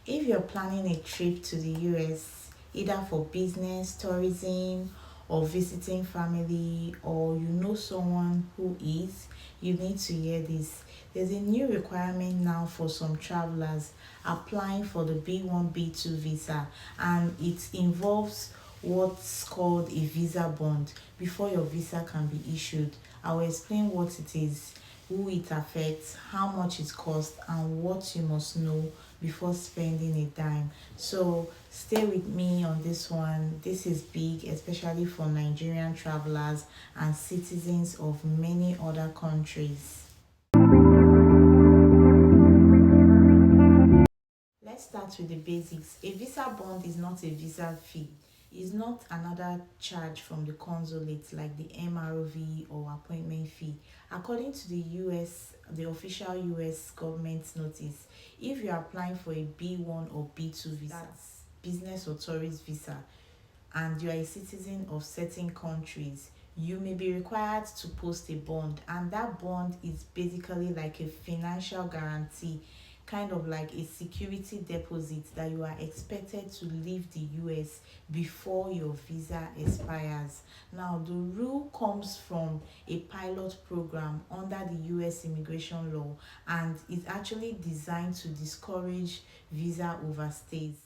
If you're planning a trip to the US, either for business, tourism, or visiting family, or you know someone who is, you need to hear this. There's a new requirement now for some travelers applying for the B1, B2 visa, and it involves what's called a visa bond before your visa can be issued. I will explain what it is, who it affects, how much it costs, and what you must know before spending a dime. So stay with me on this one. This is big, especially for Nigerian travelers and citizens of many other countries. Let's start with the basics. A visa bond is not a visa fee. It's not another charge from the consulate like the MRV or appointment fee. According to the the official US government notice, if you're applying for a B1 or B2 visa, that's business or tourist visa, and you are a citizen of certain countries, you may be required to post a bond, and that bond is basically like a financial guarantee, kind of like a security deposit that you are expected to leave the US before your visa expires. Now, the rule comes from a pilot program under the US immigration law, and it's actually designed to discourage visa overstays.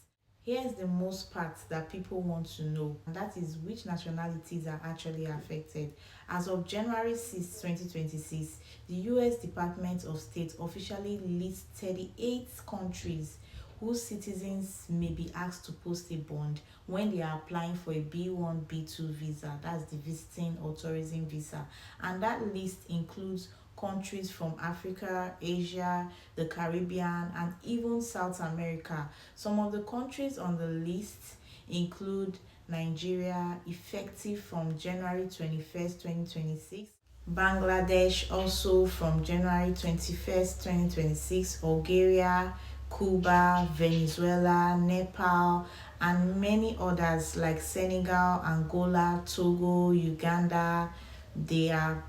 Here's the most part that people want to know, and that is which nationalities are actually affected. As of January 6, 2026, the US Department of State officially lists 38 countries whose citizens may be asked to post a bond when they are applying for a B1, B2 visa, that's the visiting or tourism visa. And that list includes countries from Africa, Asia, the Caribbean, and even South America. Some of the countries on the list include Nigeria, effective from January 21st, 2026. Bangladesh, also from January 21st, 2026. Bulgaria, Cuba, Venezuela, Nepal, and many others like Senegal, Angola, Togo, Uganda. They are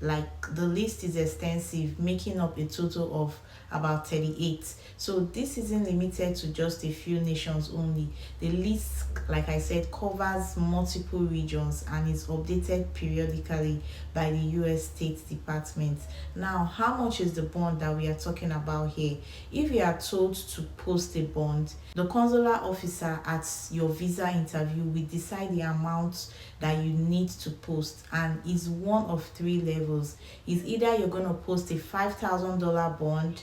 like the list is extensive, making up a total of about 38. So this isn't limited to just a few nations only. The list, like I said, covers multiple regions and is updated periodically by the US State Department. Now, how much is the bond that we are talking about here? If you are told to post a bond, the consular officer at your visa interview will decide the amount that you need to post, and is one of three levels. Is either you're going to post a $5,000 bond,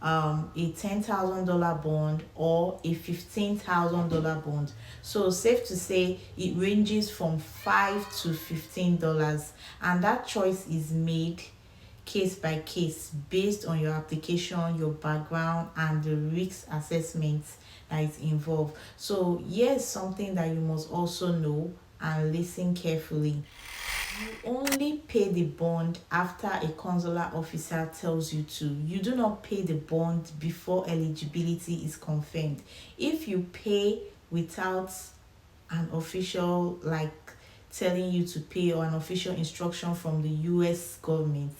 a $10,000 bond, or a $15,000 bond. So safe to say it ranges from $5 to $15, and that choice is made case by case based on your application, your background, and the risk assessment that is involved. So here's something that you must also know and listen carefully. You only pay the bond after a consular officer tells you to. You do not pay the bond before eligibility is confirmed. If you pay without an official like telling you to pay, or an official instruction from the US government,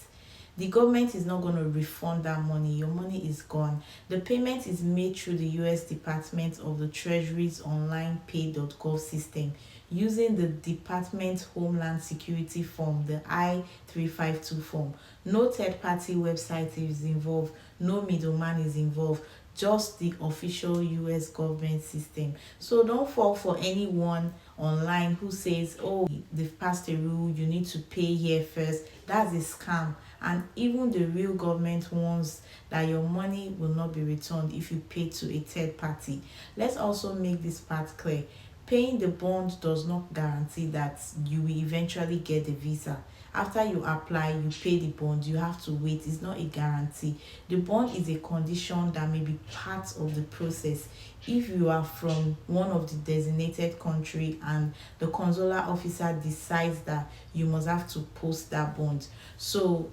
the government is not going to refund that money. Your money is gone. The payment is made through the US Department of the Treasury's online pay.gov system using the Department Homeland Security form, the I-352 form. No third party website is involved, no middleman is involved, just the official US government system. So don't fall for anyone online who says, oh, they've passed a rule, you need to pay here first. That's a scam. And even the real government warns that your money will not be returned if you pay to a third party. Let's also make this part clear. Paying the bond does not guarantee that you will eventually get the visa. After you apply, you pay the bond, you have to wait. It's not a guarantee. The bond is a condition that may be part of the process if you are from one of the designated country and the consular officer decides that you must have to post that bond. So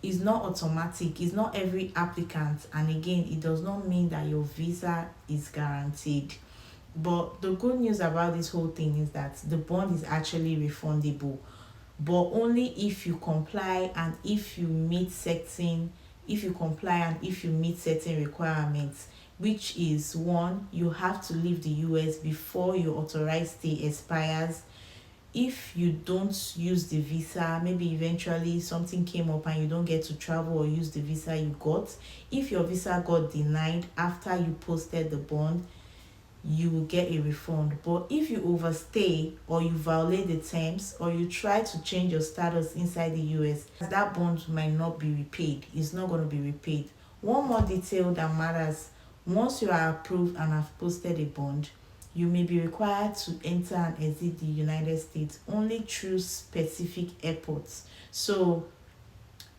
it's not automatic, it's not every applicant, and again, it does not mean that your visa is guaranteed. But the good news about this whole thing is that the bond is actually refundable, but only if you comply and if you meet certain, if you comply and if you meet certain requirements. which is one, you have to leave the US before your authorized stay expires. If you don't use the visa, maybe eventually something came up and you don't get to travel or use the visa you got, if your visa got denied after you posted the bond, you will get a refund. But if you overstay or you violate the terms or you try to change your status inside the US, that bond might not be repaid. It's not going to be repaid. One more detail that matters: once you are approved and have posted a bond, you may be required to enter and exit the United States only through specific airports. So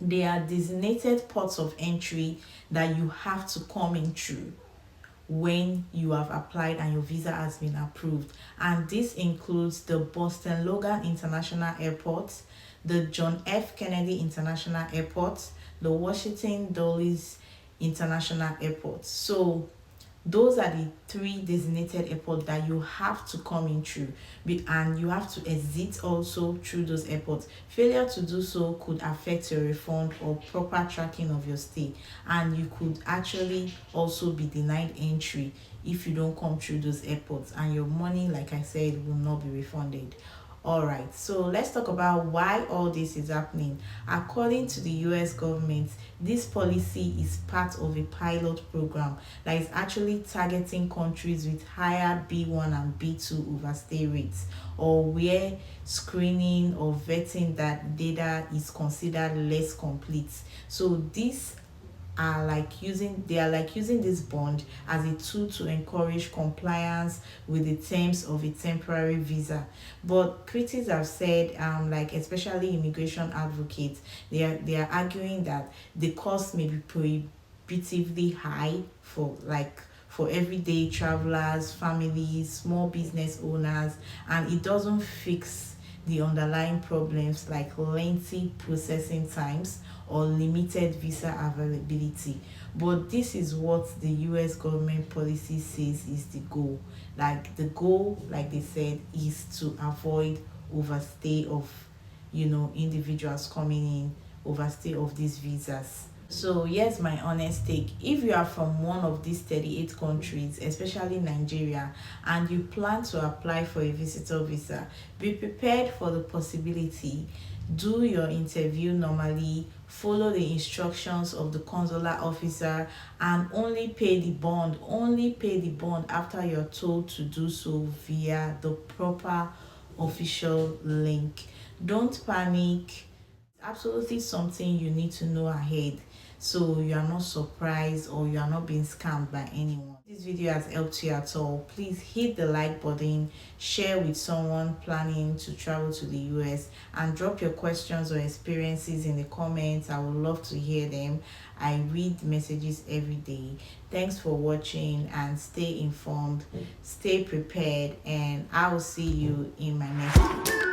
there are designated ports of entry that you have to come in through when you have applied and your visa has been approved. And this includes the Boston Logan International Airport, the John F. Kennedy International Airport, the Washington Dulles International Airport. So those are the three designated airports that you have to come in through, and you have to exit also through those airports. Failure to do so could affect your refund or proper tracking of your stay, and you could actually also be denied entry if you don't come through those airports, and your money, like I said, will not be refunded. All right, so let's talk about why all this is happening. According to the US government, this policy is part of a pilot program that is actually targeting countries with higher B1 and B2 overstay rates, or where screening or vetting that data is considered less complete. So these they are like using this bond as a tool to encourage compliance with the terms of a temporary visa. But critics have said, like especially immigration advocates, they are arguing that the cost may be prohibitively high for everyday travelers, families, small business owners, and it doesn't fix the underlying problems like lengthy processing times or limited visa availability. But this is what the US government policy says is the goal. Like the goal, like they said, is to avoid overstay of individuals coming in, overstay of these visas. So here's my honest take: if you are from one of these 38 countries, especially Nigeria, and you plan to apply for a visitor visa, be prepared for the possibility. Do your interview normally, follow the instructions of the consular officer, and only pay the bond after you're told to do so via the proper official link. Don't panic. Absolutely something you need to know ahead, so you are not surprised or you are not being scammed by anyone. If this video has helped you at all, please hit the like button, share with someone planning to travel to the US, and drop your questions or experiences in the comments. I would love to hear them. I read messages every day. Thanks for watching, and stay informed, stay prepared, and I will see you in my next video.